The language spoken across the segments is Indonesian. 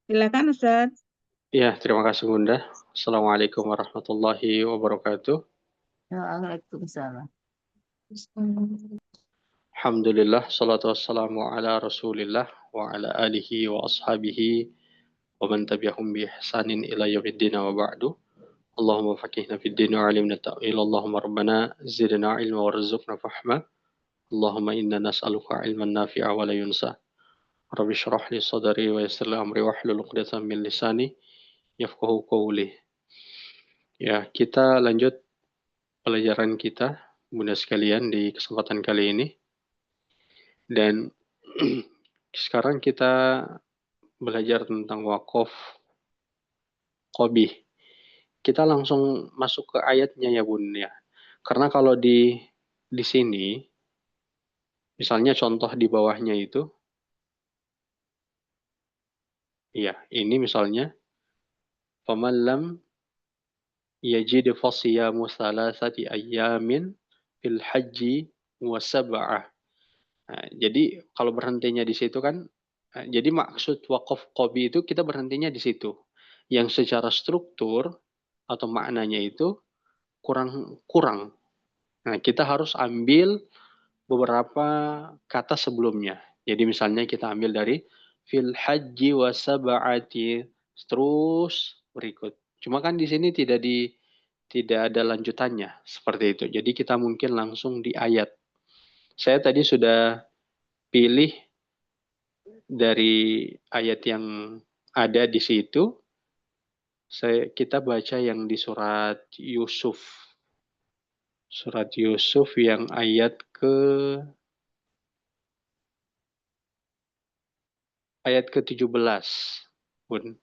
Silakan Ustaz. Ya, terima kasih Bunda. Assalamualaikum warahmatullahi wabarakatuh. Waalaikumsalam. Alhamdulillah, salatu wassalamu ala rasulillah wa ala alihi wa ashabihi wa man tabi'ahum bi ihsanin ila yaumiddin wa ba'du. Allahumma faqihna fid din wa alimna ta'wil. Allahumma rabbana zidna ilma warzuqna fahma. Allahumma inna nas'aluka ilman nafi'a wa la yunsa. Rabbi shrah li sadri wa yassir li amri wahlul 'uqdatam min lisani yafqahu qawli. Ya, kita lanjut pelajaran kita, Bunda sekalian, di kesempatan kali ini. Dan sekarang kita belajar tentang wakaf qobih. Kita langsung masuk ke ayatnya ya Bun ya. Karena kalau di sini, misalnya contoh di bawahnya itu, ya ini misalnya, faman lam yajid fasiyamu salasati ayyamin fil haji wa sab'ah. Nah, jadi kalau berhentinya di situ kan, jadi maksud wakaf qobi itu kita berhentinya di situ. Yang secara struktur atau maknanya itu kurang kurang. Nah, kita harus ambil beberapa kata sebelumnya. Jadi misalnya kita ambil dari fil haji wa sab'ati terus berikut. Cuma kan di sini tidak ada lanjutannya seperti itu. Jadi kita mungkin langsung di ayat. Saya tadi sudah pilih dari ayat yang ada di situ. Kita baca yang di surat Yusuf. Surat Yusuf yang ayat ke-17. Bun.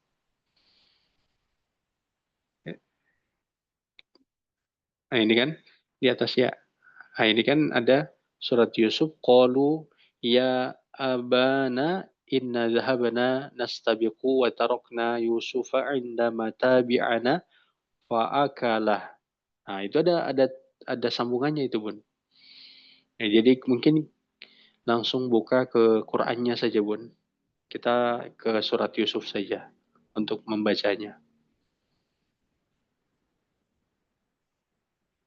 Nah, ini kan di atas ya. Nah, ini kan ada surat Yusuf, qalu ya abana inna dhahabna nastabiqu wa tarakna Yusufa inda matabi'ana fa'akalah. Nah, itu ada sambungannya itu, Bun. Ya, jadi mungkin langsung buka ke Qur'annya saja, Bun. Kita ke surat Yusuf saja untuk membacanya.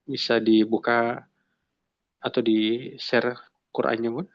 Bisa dibuka atau di-share Qur'annya, Bun?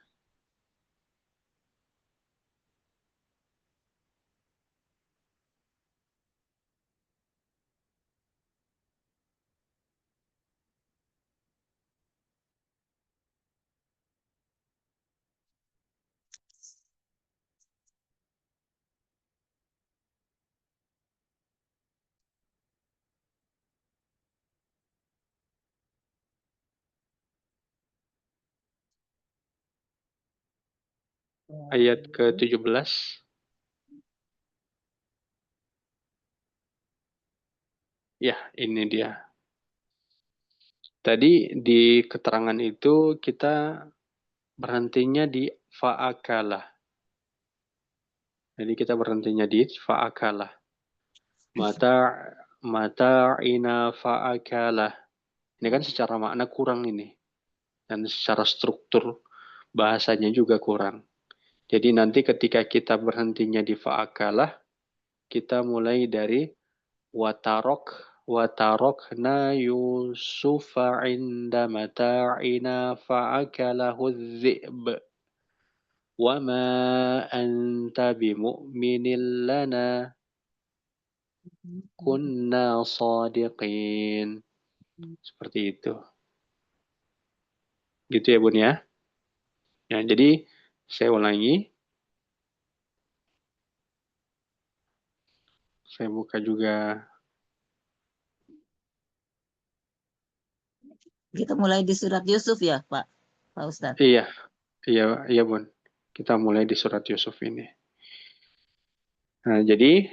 Ayat ke-17. Ya, ini dia. Tadi di keterangan itu kita berhentinya di fa'akalah. Jadi kita berhentinya di fa'akalah. Mata'ina fa'akalah. Ini kan secara makna kurang ini. Dan secara struktur bahasanya juga kurang. Jadi nanti ketika kita berhentinya di fa'akalah, kita mulai dari watarokna Yusufa inda mata'ina fa'akalahu dhi'b wa ma anta bimu'minin lana kunna sadiqin. Seperti itu. Gitu ya Bun ya. Ya, jadi saya ulangi. Saya buka juga. Kita mulai di surat Yusuf ya, Pak Ustadz. Iya, iya, iya Bun. Kita mulai di surat Yusuf ini. Nah, jadi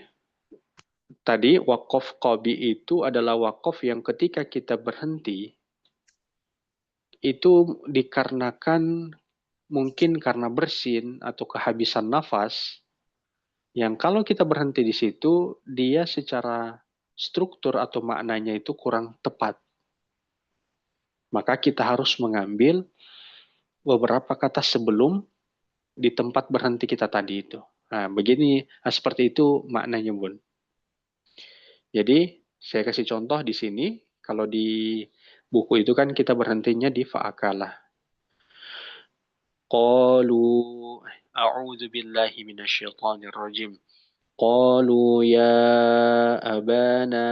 tadi wakaf qobi itu adalah wakaf yang ketika kita berhenti, itu dikarenakan mungkin karena bersin atau kehabisan nafas, yang kalau kita berhenti di situ, dia secara struktur atau maknanya itu kurang tepat. Maka kita harus mengambil beberapa kata sebelum di tempat berhenti kita tadi itu. Nah, begini, seperti itu maknanya, Bun. Jadi, saya kasih contoh di sini, kalau di buku itu kan kita berhentinya di fa'akalah. Qalu a'udzu billahi minasyaitonir rajim. قالوا يا أبانا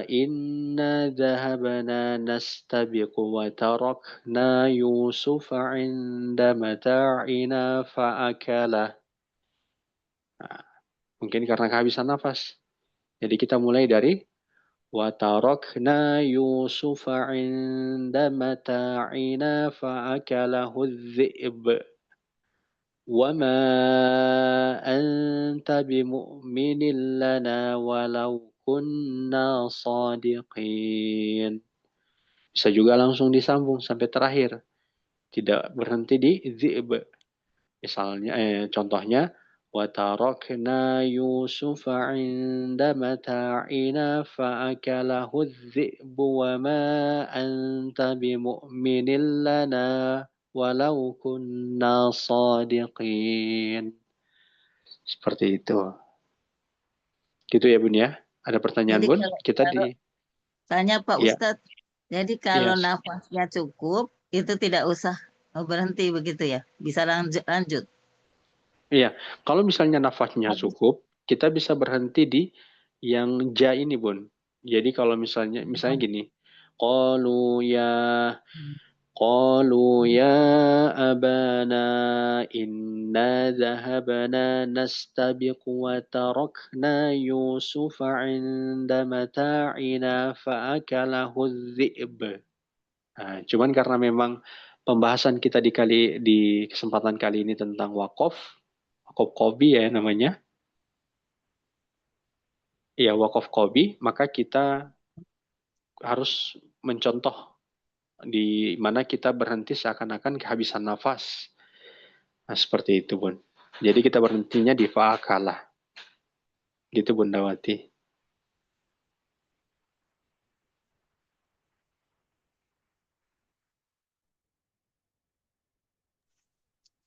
إنا ذهبنا نستبق وتركنا يوسف عند متاعنا فأكله. Nah, mungkin karena kehabisan nafas. Jadi kita mulai dari وتركنا يوسف عند متاعنا فأكله الذئب وما أنت بمؤمن لنا ولو كنا صادقين. Bisa juga langsung disambung sampai terakhir. Tidak berhenti di dhi'b. Misalnya, contohnya, وَتَرَكْنَا يُوسُفَ عِنْدَ مَتَاعِنَا فَأَكَلَهُ الذِّئْبُ وَمَا أَنْتَ بِمُؤْمِنٍ لَنَا وَلَوْ كُنَّا صَادِقِينَ. Seperti itu. Gitu ya, Bun ya? Ada pertanyaan, Jadi Bun? kalau Kita di... tanya Pak Iya, Ustadz, jadi iya, kalau nafasnya cukup, itu tidak usah berhenti begitu ya? Bisa lanjut. iya. Kalau misalnya nafasnya Habis. cukup, kita bisa berhenti di yang ja ini, Bun. Jadi kalau misalnya gini, qalu ya قالوا يا أبانا إنا ذهبنا نستبق وتركنا يوسف عند متاعنا فأكله الذئب. Nah, cuman karena memang pembahasan kita di kesempatan kali ini tentang wakaf qobi ya namanya, ya wakaf qobi, maka kita harus mencontoh di mana kita berhenti seakan-akan kehabisan nafas. Nah, seperti itu, Bun. Jadi kita berhentinya di fa'akalah. Gitu, Bunda Wati.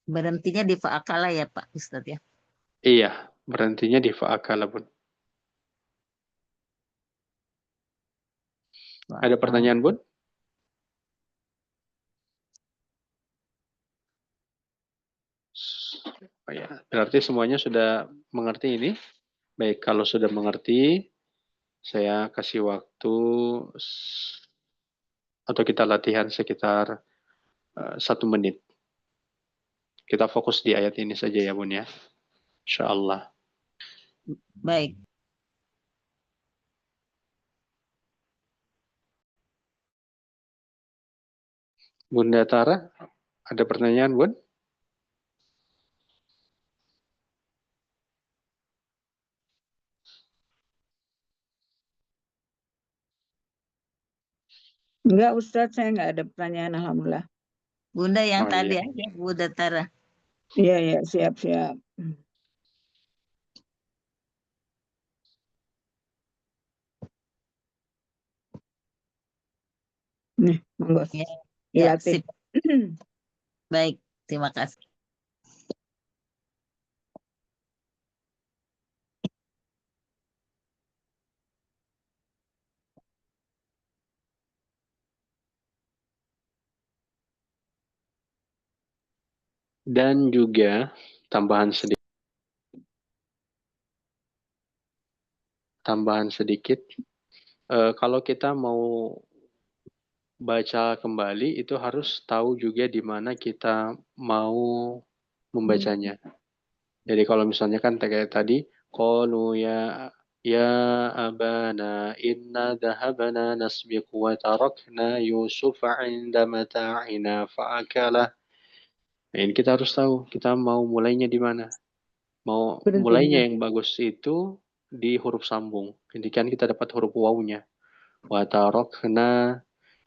Berhentinya di fa'akala ya Pak Ustadz ya? Iya, berhentinya di fa'akalah, Bun. Ada Fa'akala. pertanyaan, Bun? Oh, ya. Berarti semuanya sudah mengerti ini? Baik, kalau sudah mengerti, saya kasih waktu atau kita latihan sekitar 1 menit. Kita fokus di ayat ini saja ya, Bun ya. Insya Allah. Baik. Bunda Tara, ada pertanyaan, Bun? Enggak, Ustadz, saya enggak ada pertanyaan, alhamdulillah. Bunda yang Oh, tadi iya. aja, Bunda Tara. Iya, iya, siap-siap. Nih, monggo. Ya, Dilatih. sip. Baik, terima kasih. Dan juga tambahan sedikit, kalau kita mau baca kembali itu harus tahu juga di mana kita mau membacanya. Jadi kalau misalnya kan kayak tadi, qalu ya abana inna dhahabna nasbiqu wa tarakna Yusufa 'inda mata'ina fa'akalah. Nah, ini kita harus tahu kita mau mulainya di mana. Mau mulainya Berhentinya. yang bagus itu di huruf sambung. Jadi kan kita dapat huruf wawunya. Wa tarakna,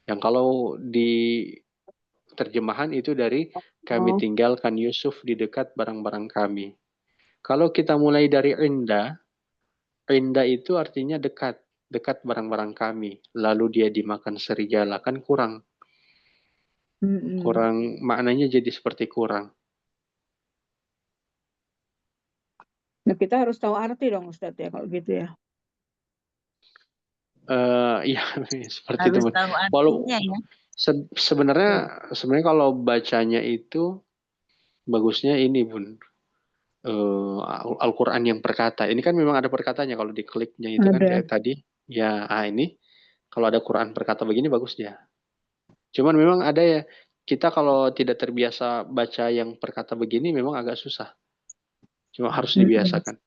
yang kalau di terjemahan itu dari kami Oh, tinggalkan Yusuf di dekat barang-barang kami. Kalau kita mulai dari inda itu artinya dekat, dekat barang-barang kami. Lalu dia dimakan serigala, kan kurang. mm-mm. Kurang maknanya jadi seperti kurang. Nah, kita harus tahu arti dong Ustadz ya kalau gitu ya. Iya seperti itu Harus Bun. tahu Walau artinya ya. sebenarnya kalau bacanya itu bagusnya ini Bun. Al-Quran yang perkata. Ini kan memang ada perkatanya kalau dikliknya itu kan Ada. kayak tadi. Ya, ini kalau ada Quran perkata begini bagusnya. Cuman memang ada ya, kita kalau tidak terbiasa baca yang perkata begini memang agak susah. Cuma harus dibiasakan.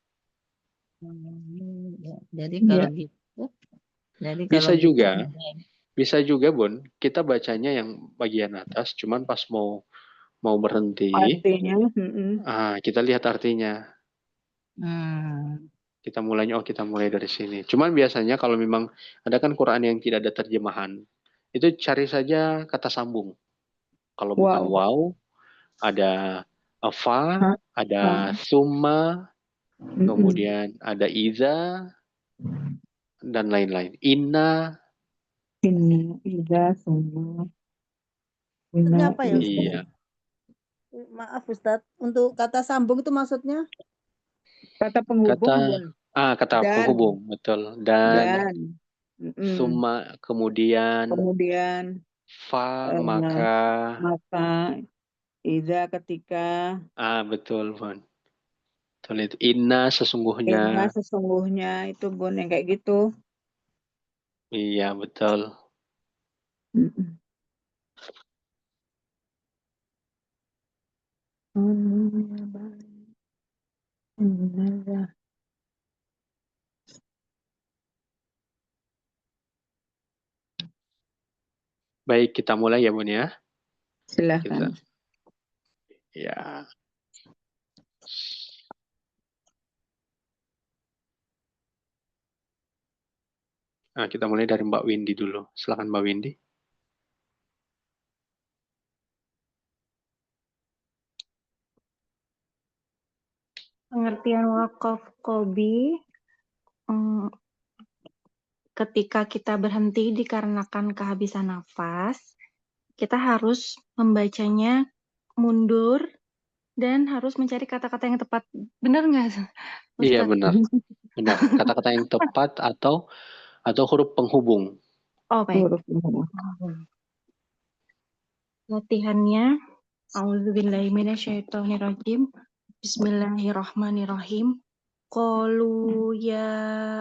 Ya, jadi Iya. kalau gitu, Bisa juga Bun, kita bacanya yang bagian atas, cuman pas mau berhenti, Artinya. kita lihat artinya. Hmm. Kita mulai dari sini. Cuman biasanya kalau memang ada kan Quran yang tidak ada terjemahan, itu cari saja kata sambung. Kalau bukan Wow. wow, ada fa, Hah? ada summa, kemudian ada iza, dan lain-lain. Inna, Ini Iza semua. Maksudnya apa ya Ustaz? iya. Maaf Ustadz, untuk kata sambung itu maksudnya? Kata penghubung Kata Dan. penghubung, betul. Dan, summa, kemudian, fa, maka, Iza ketika, betul, Bun. Betul itu. Inna Inna sesungguhnya. sesungguhnya itu Bun yang kayak gitu. Iya, betul. Baik, kita mulai ya, Bun ya. Silahkan. Ya. Nah, kita mulai dari Mbak Windy dulu. Silakan Mbak Windy. Pengertian wakaf qobi, ketika kita berhenti dikarenakan kehabisan nafas, kita harus membacanya mundur dan harus mencari kata-kata yang tepat. Benar nggak, Ustadz? Iya, benar. Benar. Kata-kata yang tepat atau huruf penghubung. Oh, baik. Latihannya, A'udzubillahiminasyaitonirrajim. Bismillahirrahmanirrahim. Qalu ya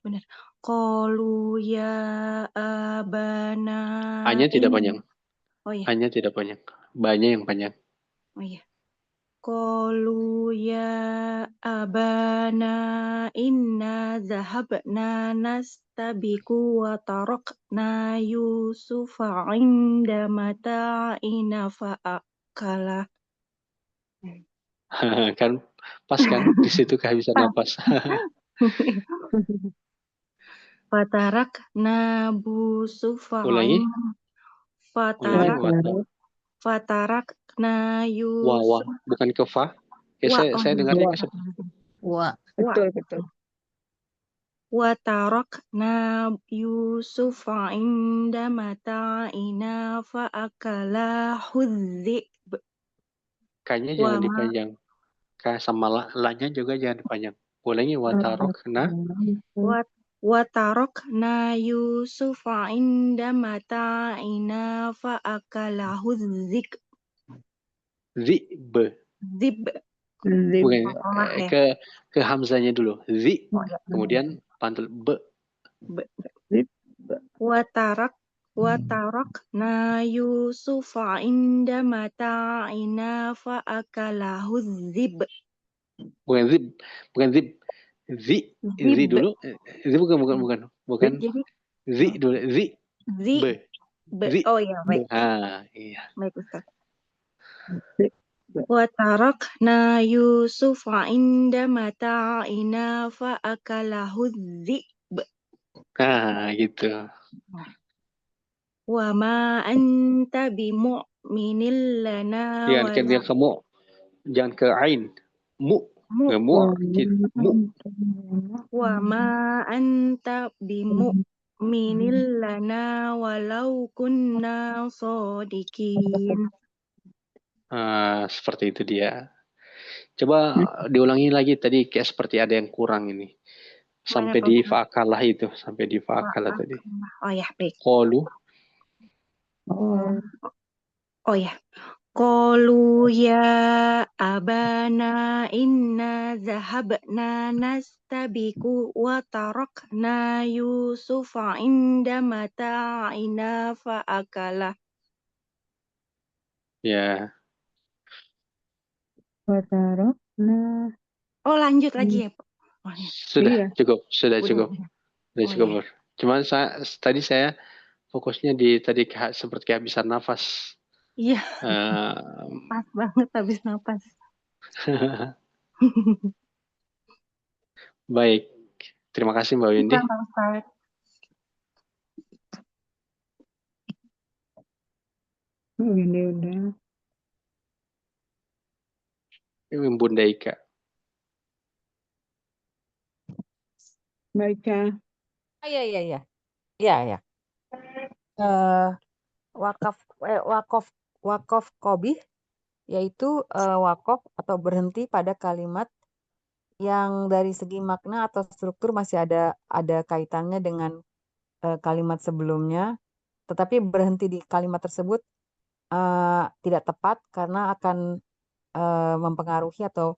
benar. Qalu ya abana. Hanya tidak panjang. Oh iya. Hanya tidak panjang. Banyak yang panjang. Oh iya. Qalu ya abana inna zahabna nastabiqu wa tarakna Yusufa inda mata'ina fa'akala. Kan pas kan di situ kehabisan nafas. Fatarakna Yusufa Ulangi Fatarakna Wah, Yusuf. bukan ke fa. Saya dengarnya ke Wa. Betul. Wa tarakna Yusufa inda mata'ina fa'akala hudzib. K-nya jangan dipanjang. K sama la-nya juga jangan dipanjang. Ulangi wa tarakna. Wa tarakna Yusufa inda mata'ina fa'akala hudzib. Zib. Bukan. Ke hamzanya dulu. Zi. Kemudian pantul b. Wa tarakna Yusufa inda mata'ina fa'akala hudzib. Bukan zib. Zi dulu. Zi bukan. Zi dulu. Zi. B. Oh iya, baik. Iya. Baik, Ustaz. Wa tarakna Yusufa inda mata'ina fa'akalahu dzib. Gitu. Wa ma anta bimu'minil lana Jangan kamu jangan ke ain. Mu. Wa ma anta bimu'minil lana walau kunna shodikin. Seperti itu dia. Coba diulangi lagi tadi kayak seperti ada yang kurang ini. Mana Sampai tuh? di fa'akalah itu, sampai di fa'akalah tadi. Oh ya, baik. Qalu, Oh, Oh ya. Qalu ya abana inna zahabna nastabiqu wa tarakna Yusufa inda mata'ina fa'akala. ya watarokna. Oh, lanjut lagi ya, Pak? Oh, ya. sudah Iya. cukup, sudah Udah, cukup, udah. sudah Oh cukup. ya. Bro. Cuman tadi saya fokusnya di tadi seperti kehabisan nafas. Iya, Eh, pas banget habis napas. baik, terima kasih Mbak Windy. Iya, Pak Ustadz. Oh, ini udah. Ini Bunda Ika. Baca. Iya, iya, iya. Iya, iya. Eh, wakof kobih yaitu wakof atau berhenti pada kalimat yang dari segi makna atau struktur masih ada kaitannya dengan kalimat sebelumnya, tetapi berhenti di kalimat tersebut tidak tepat karena akan mempengaruhi atau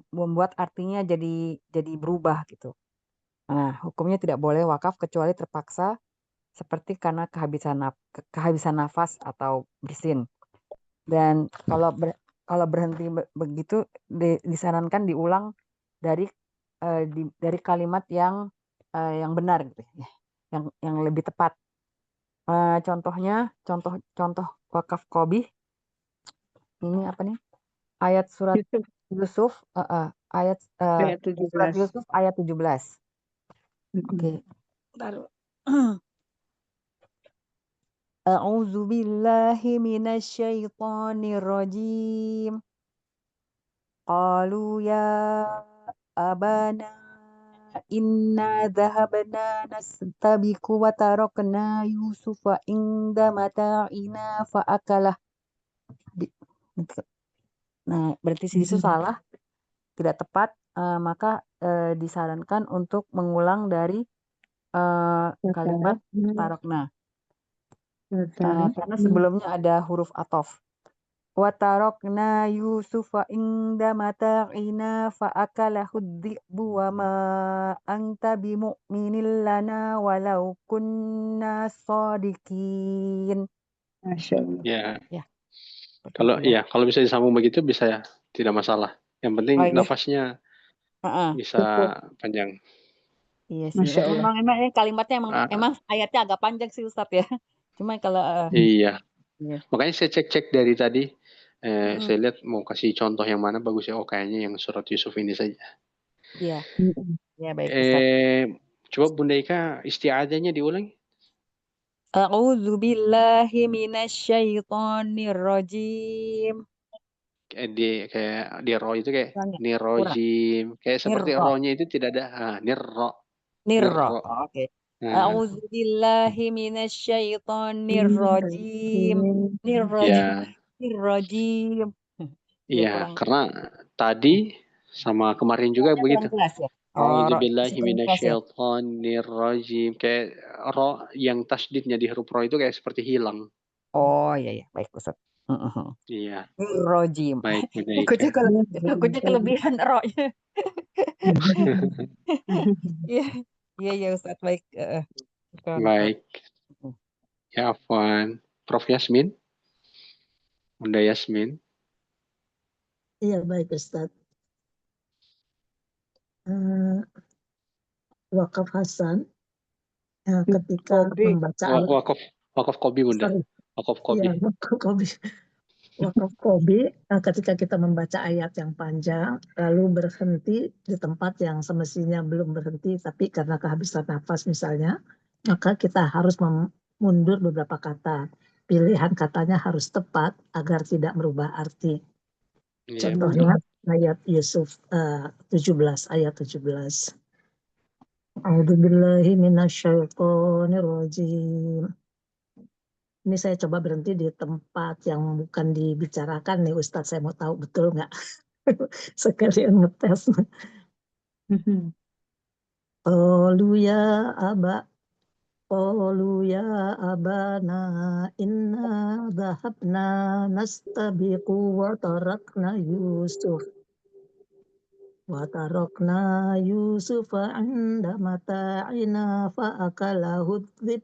membuat artinya jadi berubah gitu. Nah, hukumnya tidak boleh wakaf kecuali terpaksa seperti karena kehabisan nafas atau bersin. Dan kalau berhenti begitu disarankan diulang dari dari kalimat yang benar gitu ya, yang lebih tepat. Contohnya contoh wakaf qobih ini apa nih? Ayat surat Yusuf Yusuf ayat ayat surat 17. Yusuf ayat 17. Mm-mm. Oke. Taruh. A'udzu billahi minasyaitonir rajim. Qalu ya abana inna dhahabna nastabiqu wa tarakna Yusufa inda mata'ina fa'akalah. Nah, berarti si Yusuf salah, tidak tepat, maka disarankan untuk mengulang dari kalimat tarokna. Karena sebelumnya ada huruf atof. Wa tarokna Yusufa inda mata'ina fa'akalahu dhi'bu wa ma anta bimu'minin lana walau kunna shadiqin. Masya Allah. Ya. Kalau bisa disambung begitu bisa ya, tidak masalah. Yang penting Oh, iya. nafasnya bisa Cukup. panjang. Iya sih. Masya Allah. Emang kalimatnya Ah, emang ayatnya agak panjang sih Ustadz ya. Cuma kalau iya. iya. Makanya saya cek dari tadi. Mm-mm. Saya lihat mau kasih contoh yang mana bagus ya. Oh kayaknya yang surat Yusuf ini saja. Iya, Mm-mm. iya baik Ustadz. Coba Bunda Ika isti'adzanya diulang. A'udzu billahi minasyaitonir rajim. Kayak di ro itu kayak Kurang. nirojim. Kayak seperti Nirro. ro-nya itu tidak ada. Nirro. Nirro. Nirro. Oke. Nah, A'udzu billahi minasyaitonir rajim. Nirrajim. ya, Nirrajim. Iya iya. kurang. Karena tadi sama kemarin juga Kurang begitu. jelas ya. A'udzubillahi Kurang jelas ya. minasyaitonirrajim. Kayak ro yang tasdidnya di huruf ro itu kayak seperti hilang. Oh iya ya, baik Ustadz. Iya, Nirrajim. baik Bunda Ika. Takutnya kelebihan ro-nya. Iya, iya ya Ustadz baik. Baik. Ya, Afwan. Prof Yasmin, Bunda Yasmin. Iya, baik Ustaz. Wakaf Hasan ketika Kobi. membaca ayat, Wakaf Kobi, Bunda. sorry, Wakaf Kobi. ya, wakaf Qobi ketika kita membaca ayat yang panjang lalu berhenti di tempat yang semestinya belum berhenti tapi karena kehabisan nafas misalnya, maka kita harus mundur beberapa kata. Pilihan katanya harus tepat agar tidak merubah arti. Iya, Contohnya ayat Yusuf 17 ayat 17. A'udzubillahi minasyaitonirrajim. Ini saya coba berhenti di tempat yang bukan dibicarakan nih Ustadz, saya mau tahu betul nggak? Sekalian ngetes. Qalu ya abana inna dhahabna nastabiqu wa tarakna Yusufa 'inda mata'ina fa'akalahu dhib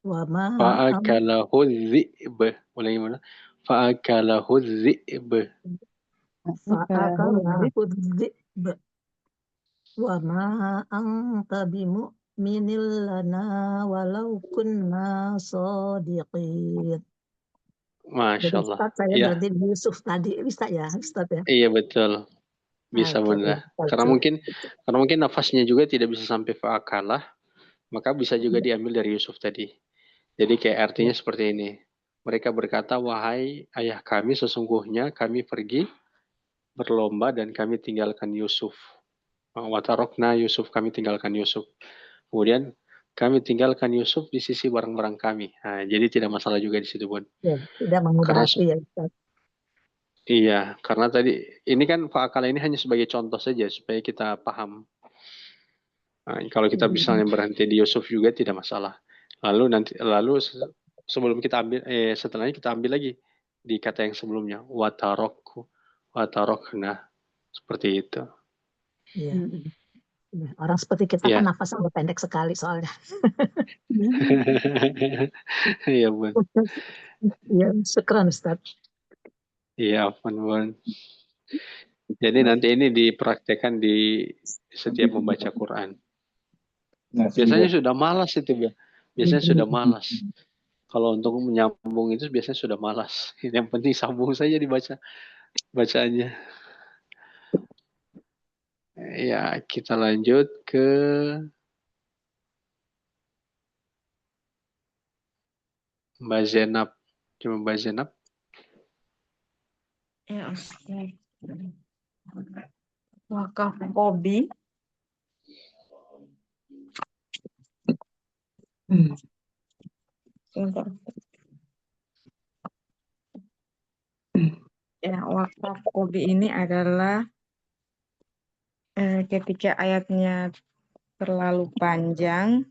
wa ma Fa'akalahu dhi'b. Ulangi mana? Fa'akalahu dhi'b. fa'akalahu dhib wa ma anta bimu'minil lana walau kunna shadiqin. Jadi Masya Allah. Ustaz saya Ya, berarti Yusuf tadi bisa ya Ustaz ya? iya betul. Bisa Oke, Bunda. Ustaz. Karena mungkin nafasnya juga tidak bisa sampai fa'akalah, maka bisa juga diambil dari Yusuf tadi. Jadi kayak artinya seperti ini. Mereka berkata, wahai ayah kami, sesungguhnya kami pergi berlomba dan kami tinggalkan Yusuf. Watarokna Yusuf, kami tinggalkan Yusuf. Kemudian kami tinggalkan Yusuf di sisi barang-barang kami. Nah, jadi tidak masalah juga di situ, Bun. Ya, tidak mengudati ya Ustaz. Iya, karena tadi ini kan fa'akala ini hanya sebagai contoh saja supaya kita paham. Nah, kalau kita misalnya berhenti di Yusuf juga tidak masalah. Lalu sebelum kita ambil setelahnya kita ambil lagi di kata yang sebelumnya watarokna seperti itu. Iya. Orang seperti kita Iya. kan nafasnya udah pendek sekali soalnya. Iya, Bun. Ya, syukran Ustaz. Iya, Bun. Jadi nanti ini dipraktekkan di setiap membaca Quran. Biasanya sudah malas itu, biasanya sudah malas. Kalau untuk menyambung itu biasanya sudah malas. Yang penting sambung saja dibaca bacaannya. Ya, kita lanjut ke Mbak Zainab. Coba Mbak Zainab. Ya, Ustaz. Wakaf Qobi. Sebentar. Ya, wakaf Qobi ini adalah ketika ayatnya terlalu panjang,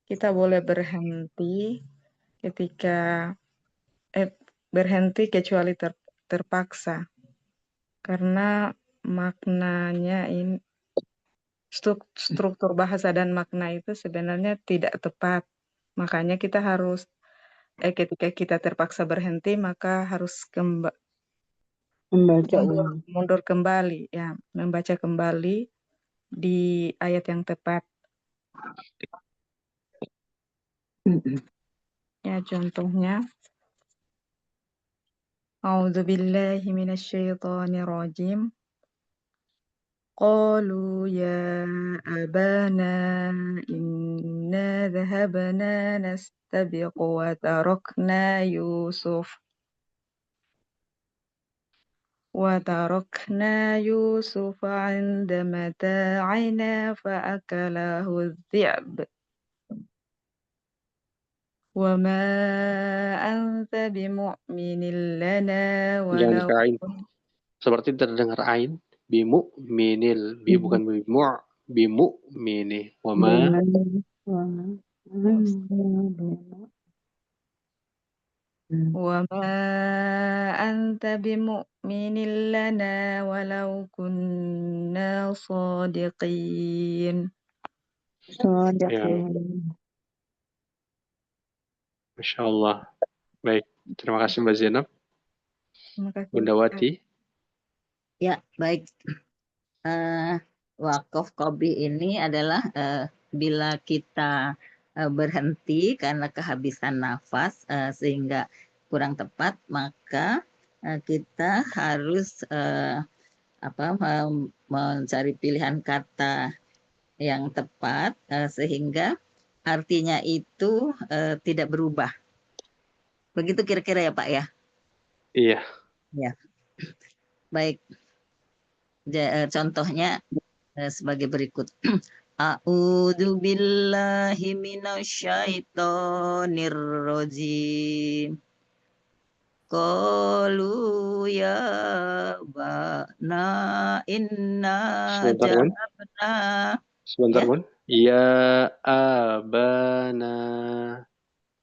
kita boleh berhenti ketika berhenti kecuali terpaksa. Karena maknanya ini struktur bahasa dan makna itu sebenarnya tidak tepat. Makanya kita harus ketika kita terpaksa berhenti maka harus Membaca ulang. mundur kembali ya, membaca kembali di ayat yang tepat. Ya, contohnya A'udzubillahi minasyaitonirrajim. Qalu ya abana inna dhahabna nastabiqu wa tarakna Yusuf عند متاعنا فأكله الذئب وما أنت بمؤمن لنا Jangan ولو ke ain. Seperti terdengar ain. Bimu minil. Bukan bimu mini. Wama. وما أنت بمؤمن لنا ولو كنا صادقين. Ya. Masya Allah. Baik. Terima kasih Mbak Zainab. Terima kasih. Bunda Wati. Ya, baik. Wakaf Qobi ini adalah bila kita berhenti karena kehabisan nafas sehingga kurang tepat, maka kita harus mencari pilihan kata yang tepat sehingga artinya itu tidak berubah. Begitu kira-kira ya Pak ya? Iya. Ya. Baik. Contohnya sebagai berikut. A'udzu billahi minasyaitonir rajim. Qalu ya bana inna Sebentar, Bun. jahabna Sebentar, ya Bun. Ya abana.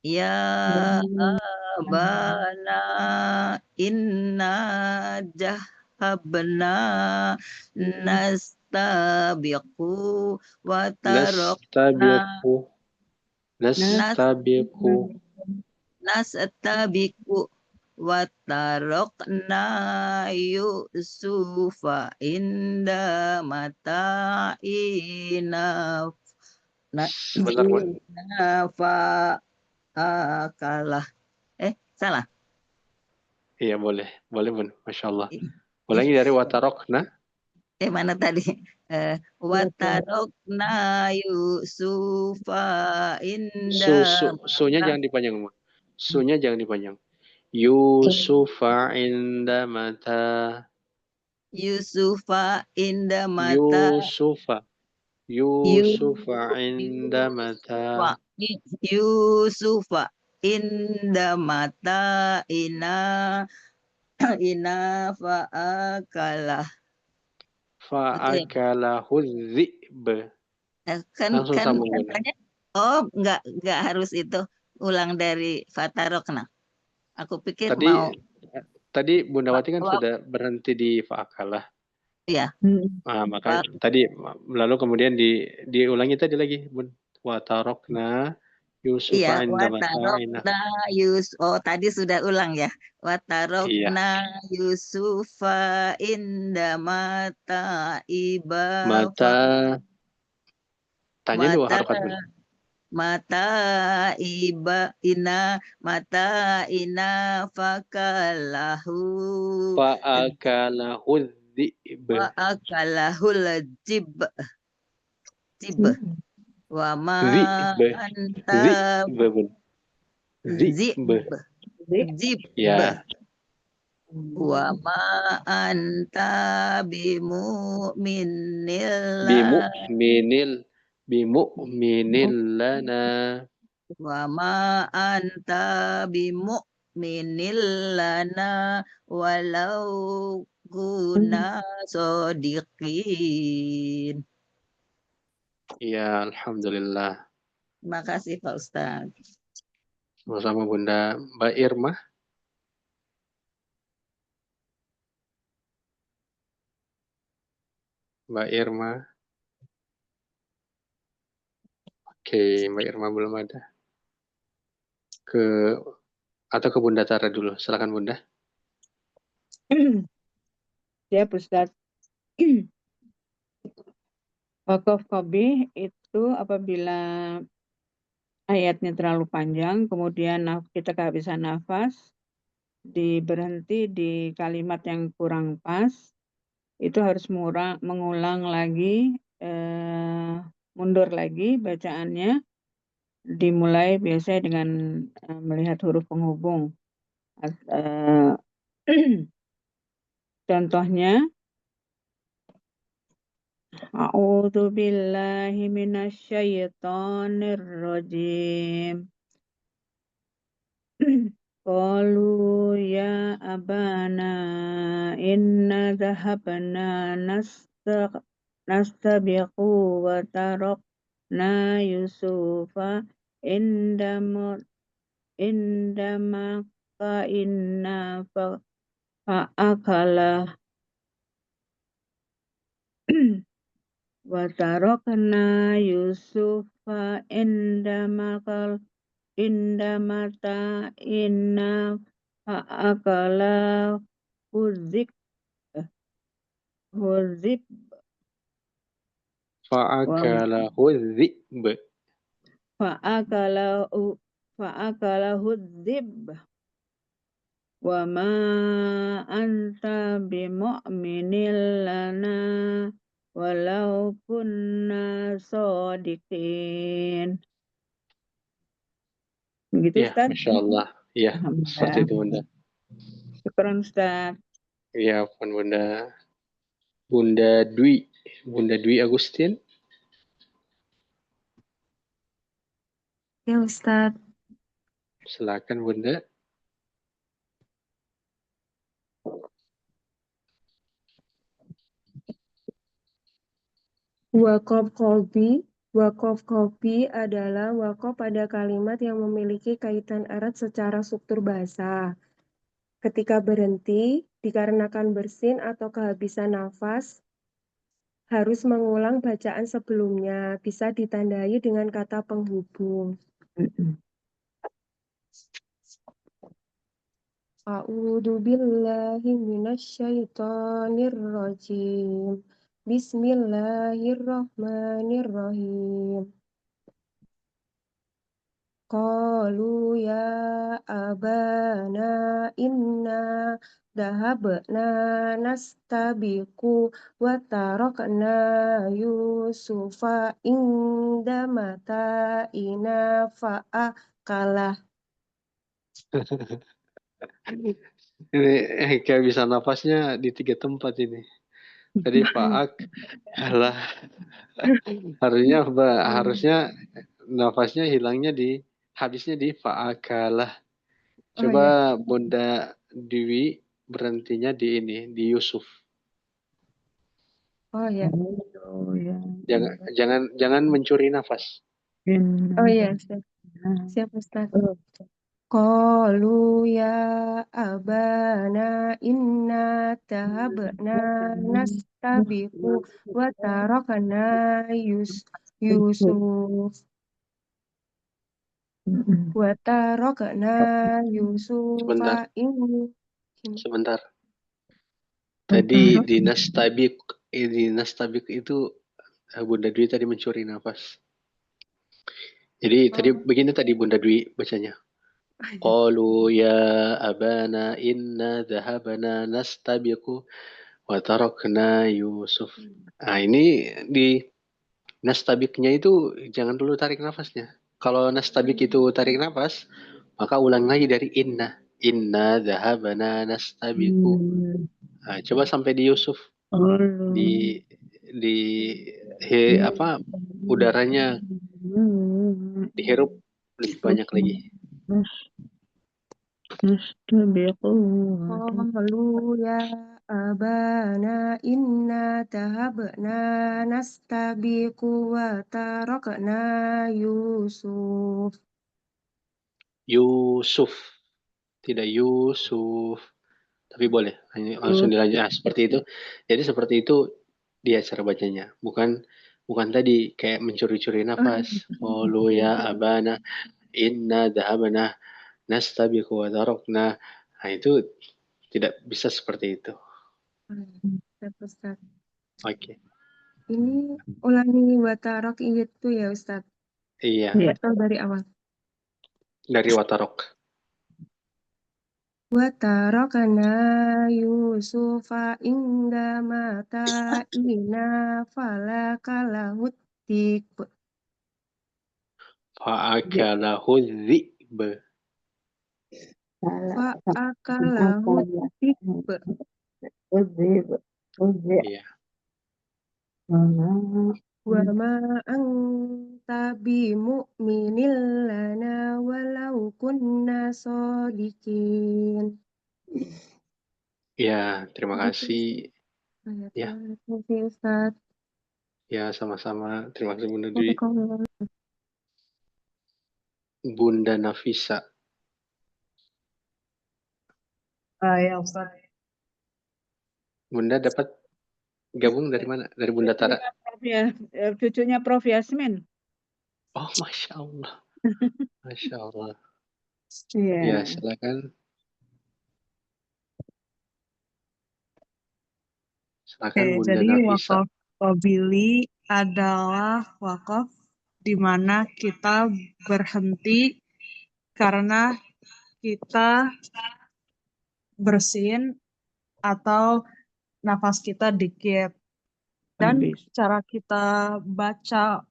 ya abana inna jahabna nastabiqu wa tarakna Nastabiqu. nas Nastabiqu. nastabiqu wa tarakna Yusufa inda mata'ina Sebentar, Bun. fa akalah salah. Iya, boleh. Boleh, Bun. Masya Allah. Ulangi dari watarokna. Mana tadi watarokna Yusufa inda Sunya jangan dipanjang, Bun. Sunya jangan dipanjang. Yusufa inda mata. Yusufa inda mata Yusufa. Yusufa inda mata. Yusufa inda mata ina fa'akalah. Fa'akalahu dhi'b. Kan Langsung sambung, Bun. katanya nggak harus itu ulang dari fatarokna. Aku pikir mau Tadi Bundawati kan sudah berhenti di fa'akalah. ya Nah, maka tadi lalu kemudian diulangi tadi lagi, Bun. Watarokna Yusufa inda mata'ina. tadi sudah ulang ya. Iya. Watarokna Yusufa inda mata iba Mata. Tanya dua harokat, Bun. mata ina fakalahu Fa'akalahu dhi'b. jib wa ma Dhi'b. anta Dhi'b, Bun. Dhi'b. jib Ya. wa ma anta bimu'minil Bimu'minil lana. wa ma anta bimu'minil lana walau guna sodiqin. Ya, alhamdulillah. Terima kasih Pak Ustadz. Sama-sama, Bunda. Mbak Irma. Mbak Irma. Oke, Mbak Irma belum ada. Atau ke Bunda Tara dulu. Silakan, Bunda. Siap, Ustadz. Wakaf qabih itu apabila ayatnya terlalu panjang, kemudian kita kehabisan nafas, berhenti di kalimat yang kurang pas, itu harus mengulang lagi, mundur lagi bacaannya, dimulai biasanya dengan melihat huruf penghubung. Contohnya, A'udzu billahi minasyaitonir rajim. Qalu ya abana inna dhahabna nastabiqu wa tarakna Yusufa indama inna fa'akalah wa tarakna Yusufa indamata inna fa'akala huzib Fa'akalahu dhi'b. fa'akala huzib wa ma anta bimu'minil lana walau kunna shodiqin. Begitu, Ya, Ustaz? Masya Allah. Ya, seperti itu, Bunda. Syukran, Ustaz. Ya, Bunda. Bunda Dwi Agustin. Ya Ustadz. Silakan, Bunda. Wakaf qalbi adalah wakaf pada kalimat yang memiliki kaitan erat secara struktur bahasa. Ketika berhenti, dikarenakan bersin atau kehabisan nafas, harus mengulang bacaan sebelumnya. Bisa ditandai dengan kata penghubung. A'udzu billahi minasyaitonir rajim. Bismillahirrahmanirrahim. Qalu ya abana inna dhahabna nastabiqu wa tarakna Yusufa inda mata'ina fa'akalah. Ini kayak bisa nafasnya di 3 tempat ini. Tadi faak lah. Harusnya nafasnya hilangnya habisnya di faakalah. Oh ya. Coba Bunda Dewi berhentinya di Yusuf. Oh ya. Jangan mencuri nafas. Oh ya, siap Ustaz. Qalu ya abana inna tahabna nastabiqu wa tarakna Yusuf wa tarakna Yusufa Sebentar. Tadi di nastabik itu Bunda Dwi tadi mencuri nafas. Jadi tadi begini tadi Bunda Dwi bacanya. Qalu ya abana inna dhahabna nastabiqu wa tarakna Yusuf. Nah, ini di nastabiknya itu jangan dulu tarik nafasnya. Kalau nastabik itu tarik nafas, maka ulang lagi dari inna. Inna dhahabna nastabiqu. Nah, coba sampai di Yusuf. Udaranya dihirup lebih banyak lagi. Qalu ya abana inna tahabna nastabiqu wa tarakna Yusuf. Yusuf, tidak Yusuf. Tapi boleh langsung dilanjut seperti itu. Jadi seperti itu dia cara bacanya. Bukan tadi kayak mencuri-curi nafas. Qalu ya abana inna dhahabna nastabiqu wa tarakna. Nah, itu tidak bisa seperti itu. Ustaz. Oke. Ini ulangi watarok itu ya Ustaz? Iya. Atau dari awal? Dari watarok. Watarokana Yusufa inda mata'ina falakalahut dik. Fa'akalahu dhi'b. Fa'akalahu dik. Iya. Wa anta bimu'minil lana walau kunna shodiqin. Ya, terima kasih. Ya. Terima kasih Ustaz. Ya, sama-sama. Terima kasih Bunda Dwi. Bunda Nafisa. Ya Ustaz. Bunda dapat gabung dari mana? Dari Bunda Tara? Cucunya Prof Yasmin. Oh, Masya Allah. Masya Allah. Iya. Ya, silakan. Silakan Bunda Jadi Nafisa. wakaf qabili adalah wakaf di mana kita berhenti karena kita bersin atau nafas kita dikit. Dan cara kita baca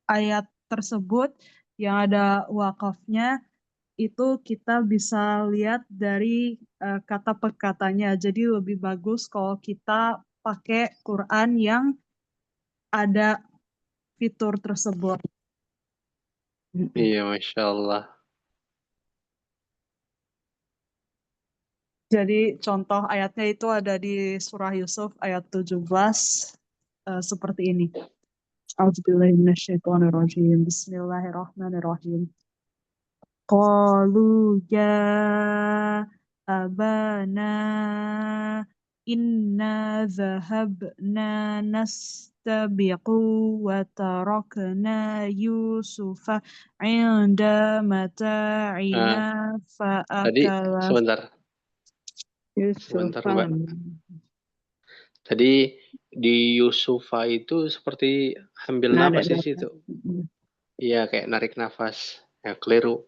ayat tersebut yang ada wakafnya itu kita bisa lihat dari kata per katanya. Jadi lebih bagus kalau kita pakai Quran yang ada fitur tersebut. Iya, Masya Allah. Jadi contoh ayatnya itu ada di surah Yusuf ayat 17 seperti ini. A'udzubillahi minasyaitonirrajim. Bismillahirrahmanirrahim. Qalu ya abana inna zahabna nastabiqu wa tarakna Yusufa inda mata'ina Tadi fa'akala sebentar Yusufa. Mbak. Tadi di Yusufa itu seperti ambil Nah, ada nafas di situ. Iya, kayak narik nafas. Ya, keliru.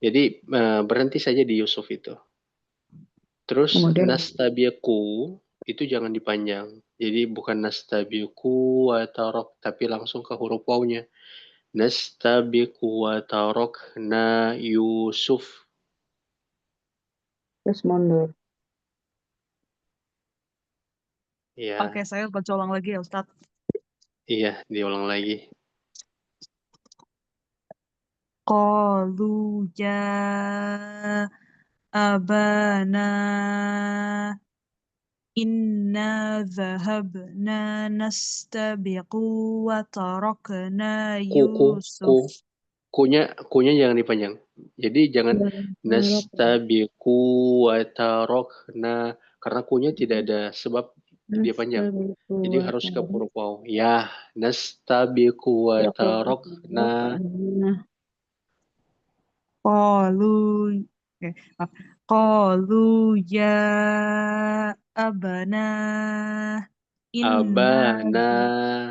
Jadi berhenti saja di Yusuf itu. Terus Kemudian nastabiqu itu jangan dipanjang. Jadi bukan nastabiqu wa tarok, tapi langsung ke huruf wawnya. Nastabiqu wa tarokna Yusuf. terus mundur. Iya, Oke, saya baca ulang lagi ya Ustadz. iya, diulang lagi. Qalu ya abana inna zahabna nastabiqu wa tarakna Yusuf. Kunya jangan dipanjang. Jadi jangan nastabiqu wa tarokna, karena kunya tidak ada sebab dia panjang. Jadi harus ke huruf waw. Ya, nastabiqu wa tarokna. Qalu Qalu ya abana Abana,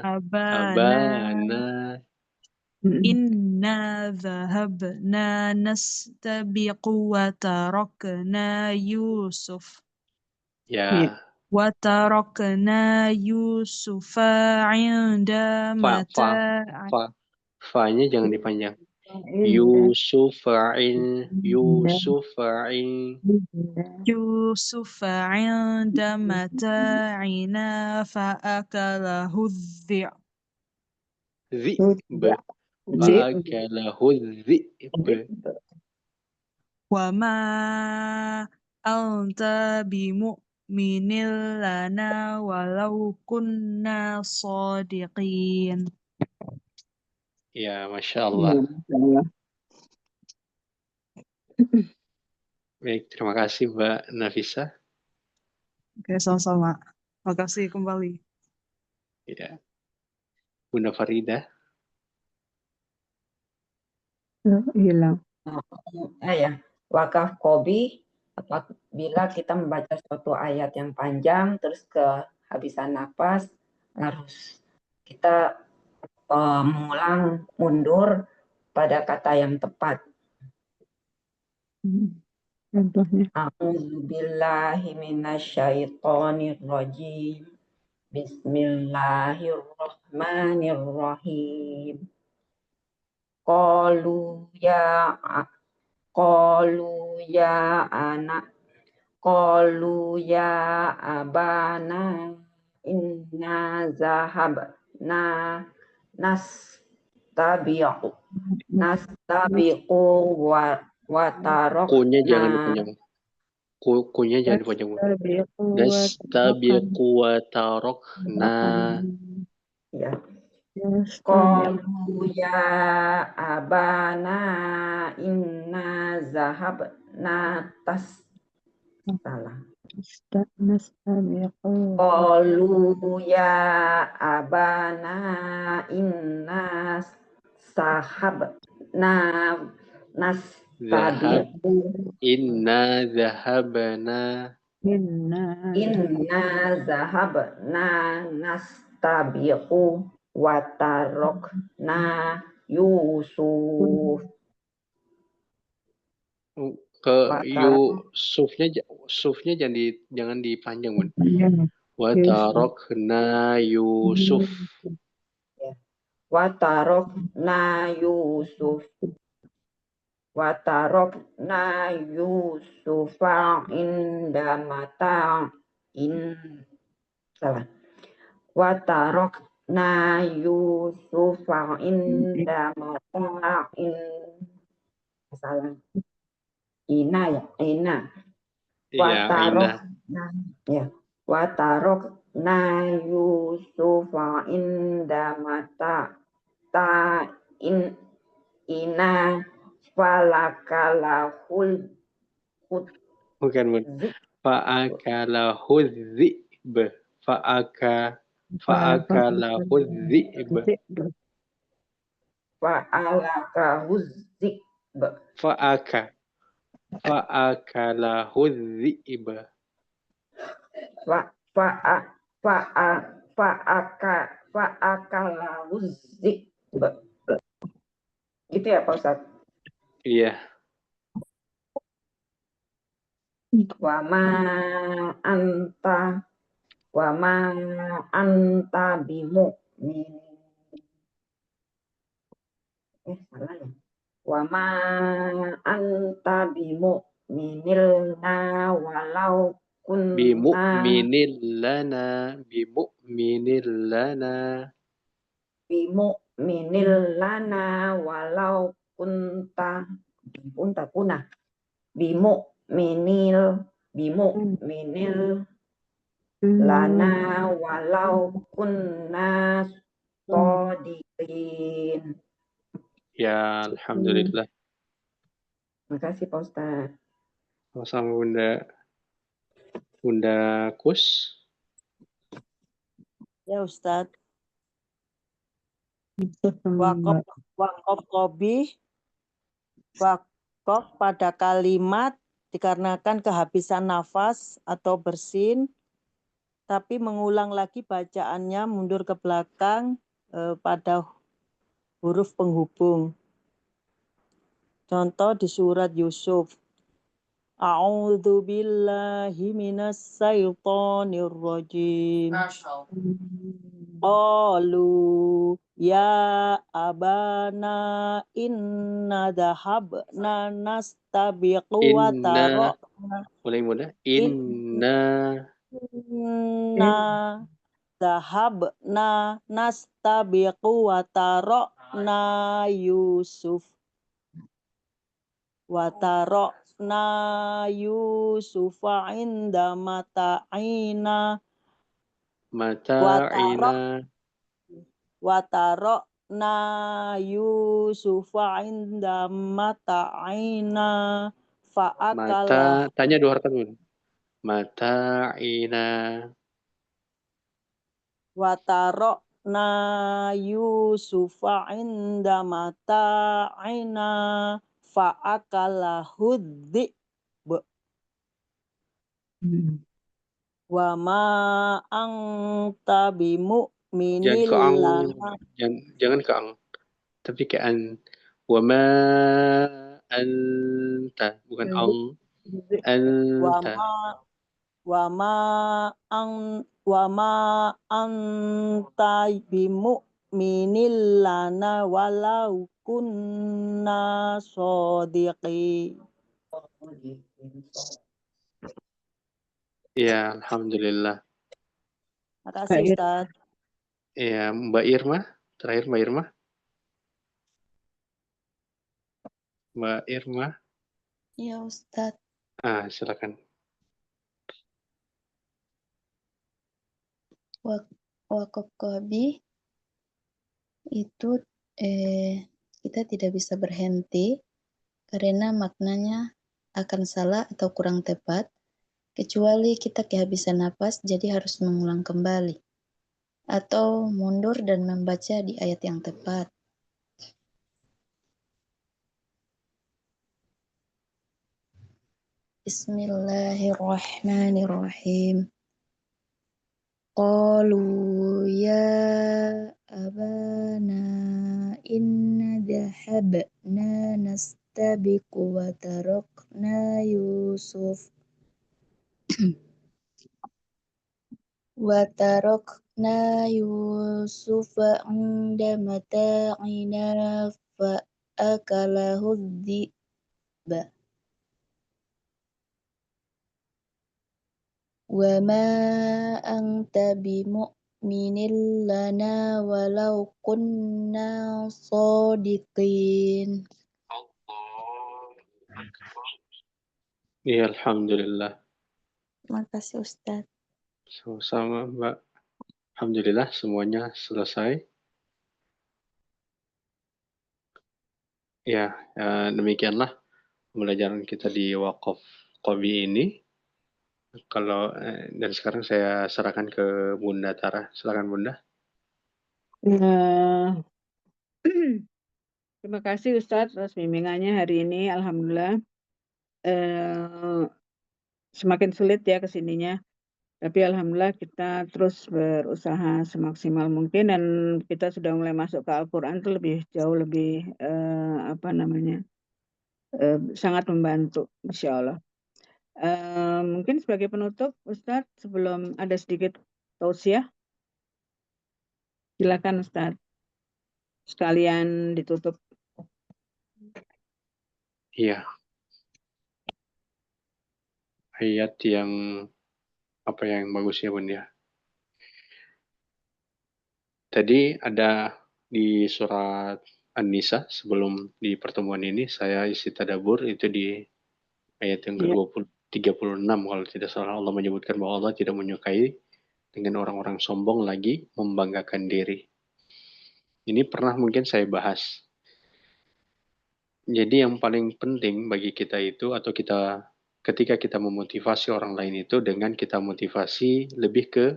abana abana. inna zahabna nastabiqu wa tarakna Yusuf. Ya, Wa tarakna Yusufa inda fa-nya jangan dipanjang. Yusufa'in Yusufa inda mata'ina fa'akalahu dhi'b. dhi'b. Fa'akalahu dhi'b. Wa ma anta bimu'minin lana walau kunna shadiqin. Ya, Masya Allah. Baik, terima kasih Mbak Nafisa. Oke, sama-sama. Makasih kembali. Ya. Bunda Farida. Hilang. Ya, wakaf qobi apabila kita membaca suatu ayat yang panjang terus kehabisan napas, harus kita mengulang mundur pada kata yang tepat. Contohnya. A'udzubillahi minasyaitonirrajim. Bismillahirrahmanirrahim. Qalu ya abana inna zahabna nastabiqu wa tarokna. Kunya jangan dipanjang. Kunya jangan dipanjang. Nastabiqu wa tarokna. Ya. Qalu ya abana inna zahabna salah. Qalu ya abana inna sahabna nastabiqu. Inna zahabna nastabiqu wa tarokna Yusuf. Yusufnya jangan dipanjang, Bun. Wa tarokna Yusuf. Wa tarokna Yusuf. Wa tarokna Yusufa inda mata'in. Salah. Wa tarokna Yusufa inda mata'in. Salah. Ina. Wa tarokna Yusufa inda mata ta in ina falakalahul Bukan, Bun. Fa'akalahu dhi'b. Fa'akalahu dhi'b. fa'alakahu zikb Fa'akalahu dhi'b. fa'akalahu zikb. Gitu ya Pak Ustadz? Iya. Wama anta bimu'min. Salah ya. Wama anta bimu'minilna walau kunna Bimu'minil lana walau kunna bimu'minil lana walau kunna shodiqin. Ya, alhamdulillah. Makasih Pak Ustadz. Sama Bunda Kus. Ya Ustadz. Wakof Qobi, wakof pada kalimat dikarenakan kehabisan nafas atau bersin, tapi mengulang lagi bacaannya mundur ke belakang pada huruf penghubung. Contoh di surat Yusuf. A'udzu billahi minas syaitonir rajim. Qalu ya abana inna dhahabna nastabiqu wa tarokna. Mulai mudah. Inna dhahabna nastabiqu wa tarokna Yusuf. Wa tarokna Yusufa inda mata'ina. Watarokna Yusufa inda mata'ina fa'akala. Tanya 2 harakat, Bun. Mata'ina. Watarokna Yusufa inda mata'ina fa'akala huddi. Wa ma anta bimu'minil lana. Jangan ke ang, tapi ke an. Wa ma anta, bukan ang. Anta. Wa ma anta bimu'minil lana walau kunna shodiqin. Ya, alhamdulillah. Makasih Ustaz. Ya, Mbak Irma, terakhir Mbak Irma. Mbak Irma. Ya Ustaz. Silakan. Wakof Qobi itu kita tidak bisa berhenti karena maknanya akan salah atau kurang tepat, kecuali kita kehabisan napas, jadi harus mengulang kembali atau mundur dan membaca di ayat yang tepat. Bismillahirrahmanirrahim. Qalu ya abana inna dhahabna nastabiqu wa tarakna Yusuf inda mata'ina fa akalahu dhi'b. Wa ma anta bimu'minil lana walau kunna shodiqin. Ya, alhamdulillah. Terima kasih Ustaz. Sama Mbak Alhamdulillah semuanya selesai. Ya, demikianlah pembelajaran kita di Waqaf Qobi ini. Kalau dan sekarang saya serahkan ke Bunda Tara. Silakan Bunda. Terima kasih Ustadz atas bimbingannya hari ini. Alhamdulillah semakin sulit ya kesininya. Tapi alhamdulillah kita terus berusaha semaksimal mungkin dan kita sudah mulai masuk ke Al-Quran itu lebih jauh lebih sangat membantu, insya Allah. Mungkin sebagai penutup, Ustadz, sebelum ada sedikit tausiah, silakan Ustadz. Sekalian ditutup. Iya. Ayat yang apa yang bagus ya Bunda? Tadi ada di surat An-Nisa sebelum di pertemuan ini saya isi tadabbur itu di ayat yang ke-36 kalau tidak salah Allah menyebutkan bahwa Allah tidak menyukai dengan orang-orang sombong lagi membanggakan diri. Ini pernah mungkin saya bahas. Jadi yang paling penting bagi kita itu atau kita ketika kita memotivasi orang lain itu dengan kita motivasi lebih ke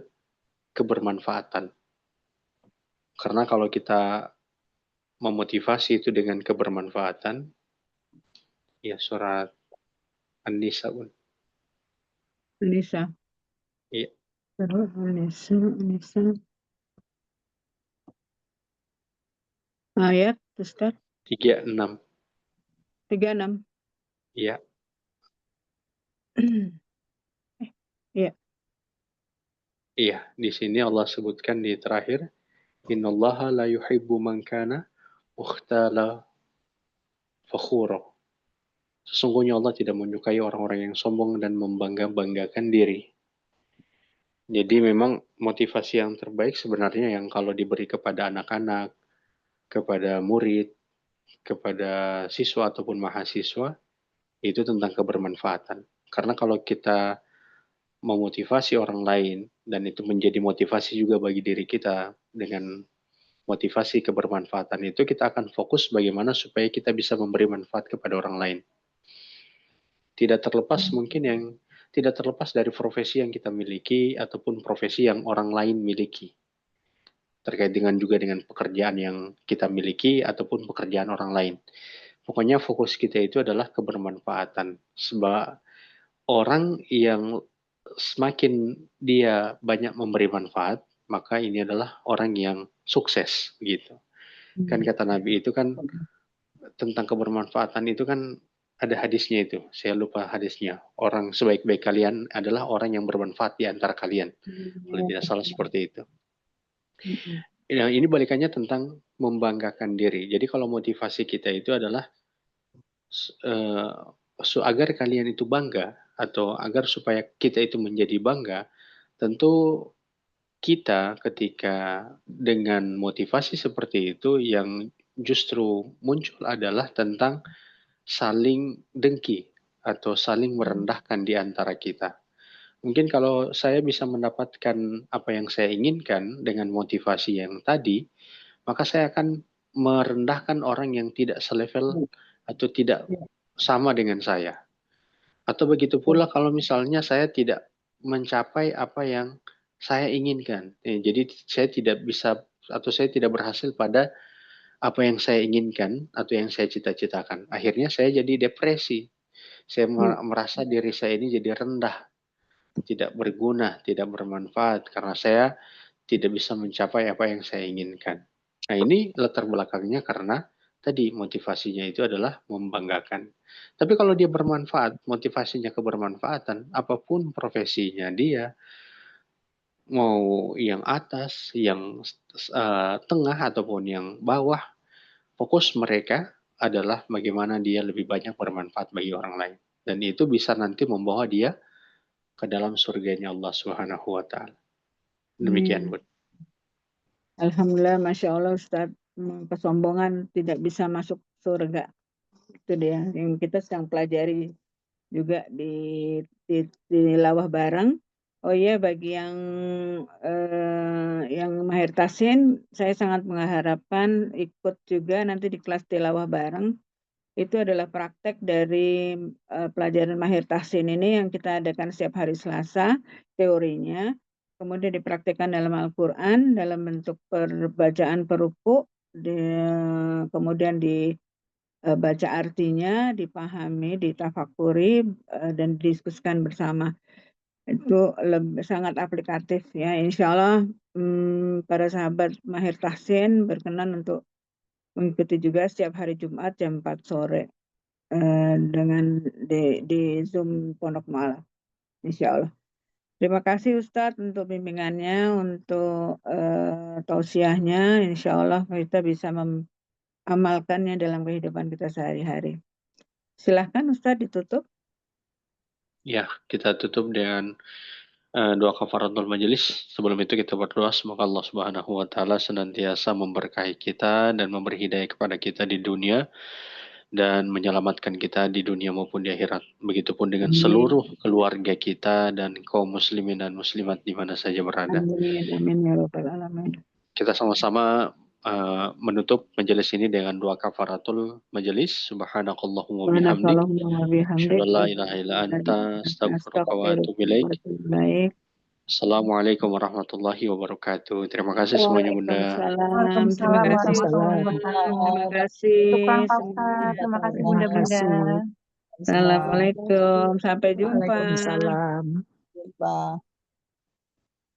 kebermanfaatan. Karena kalau kita memotivasi itu dengan kebermanfaatan, ya surat An-Nisa pun. An-Nisa. Iya. An-Nisa. Ayat, Ustaz. 36. 36. Iya. Iya. Iya, di sini Allah sebutkan di terakhir, innallaha la yuhibbu man kana mukhtala fakhura. Sesungguhnya Allah tidak menyukai orang-orang yang sombong dan membangga-banggakan diri. Jadi memang motivasi yang terbaik sebenarnya yang kalau diberi kepada anak-anak, kepada murid, kepada siswa ataupun mahasiswa, itu tentang kebermanfaatan. Karena kalau kita memotivasi orang lain, dan itu menjadi motivasi juga bagi diri kita, dengan motivasi kebermanfaatan itu kita akan fokus bagaimana supaya kita bisa memberi manfaat kepada orang lain. Tidak terlepas mungkin yang tidak terlepas dari profesi yang kita miliki ataupun profesi yang orang lain miliki. Terkait dengan juga dengan pekerjaan yang kita miliki ataupun pekerjaan orang lain. Pokoknya fokus kita itu adalah kebermanfaatan. Sebab orang yang semakin dia banyak memberi manfaat, maka ini adalah orang yang sukses gitu. Kan kata Nabi itu kan tentang kebermanfaatan itu kan ada hadisnya itu. Saya lupa hadisnya. Orang sebaik-baik kalian adalah orang yang bermanfaat di antara kalian. Kalau tidak salah seperti itu. Nah, ini balikannya tentang membanggakan diri. Jadi kalau motivasi kita itu adalah agar kalian itu bangga atau agar supaya kita itu menjadi bangga, tentu kita ketika dengan motivasi seperti itu yang justru muncul adalah tentang saling dengki atau saling merendahkan di antara kita. Mungkin kalau saya bisa mendapatkan apa yang saya inginkan dengan motivasi yang tadi, maka saya akan merendahkan orang yang tidak selevel atau tidak sama dengan saya. Atau begitu pula kalau misalnya saya tidak mencapai apa yang saya inginkan. Jadi saya tidak bisa atau saya tidak berhasil pada apa yang saya inginkan atau yang saya cita-citakan. Akhirnya saya jadi depresi. Saya merasa diri saya ini jadi rendah, tidak berguna, tidak bermanfaat karena saya tidak bisa mencapai apa yang saya inginkan. Nah, ini latar belakangnya karena tadi motivasinya itu adalah membanggakan. Tapi kalau dia bermanfaat, motivasinya kebermanfaatan, apapun profesinya dia, mau yang atas, yang tengah ataupun yang bawah, fokus mereka adalah bagaimana dia lebih banyak bermanfaat bagi orang lain. Dan itu bisa nanti membawa dia ke dalam surganya Allah Subhanahu wa taala. Demikian, Bud. Alhamdulillah, Masya Allah Ustadz, kesombongan tidak bisa masuk surga. Itu dia yang kita sedang pelajari juga di lawah bareng. Oh iya, bagi yang mahir tahsin, saya sangat mengharapkan ikut juga nanti di kelas tilawah bareng. Itu adalah praktek dari pelajaran mahir tahsin ini yang kita adakan setiap hari Selasa, teorinya. Kemudian dipraktikkan dalam Al-Quran, dalam bentuk perbacaan peruku, kemudian dibaca artinya, dipahami, ditafakuri, dan didiskusikan bersama. Itu sangat aplikatif ya. Insya Allah para sahabat mahir tahsin berkenan untuk mengikuti juga setiap hari Jumat jam 4 sore dengan di Zoom Pondok Malam. Insya Allah. Terima kasih Ustadz untuk bimbingannya, untuk tausiahnya. Insya Allah kita bisa mengamalkannya dalam kehidupan kita sehari-hari. Silahkan Ustadz ditutup. Ya, kita tutup dengan doa kafaratul majelis. Sebelum itu kita berdoa semoga Allah Subhanahu wa taala senantiasa memberkahi kita dan memberi hidayah kepada kita di dunia dan menyelamatkan kita di dunia maupun di akhirat. Begitupun dengan seluruh keluarga kita dan kaum muslimin dan muslimat di mana saja berada. Amin, amin ya rabbal alamin. Kita sama-sama menutup majelis ini dengan doa kafaratul majelis. Subhanakallahumma bihamdik. Subhanakallahumma bihamdik. Asyhadu an la ilaha illa anta astaghfiruka wa atubu ilaik. Baik. Assalamualaikum warahmatullahi wabarakatuh. Terima kasih semuanya Bunda. Waalaikumsalam. Terima kasih. Terima kasih. Syukran Pak Ustadz. Terima kasih Bunda-Bunda. Assalamualaikum. Sampai jumpa. Waalaikumsalam. Jumpa.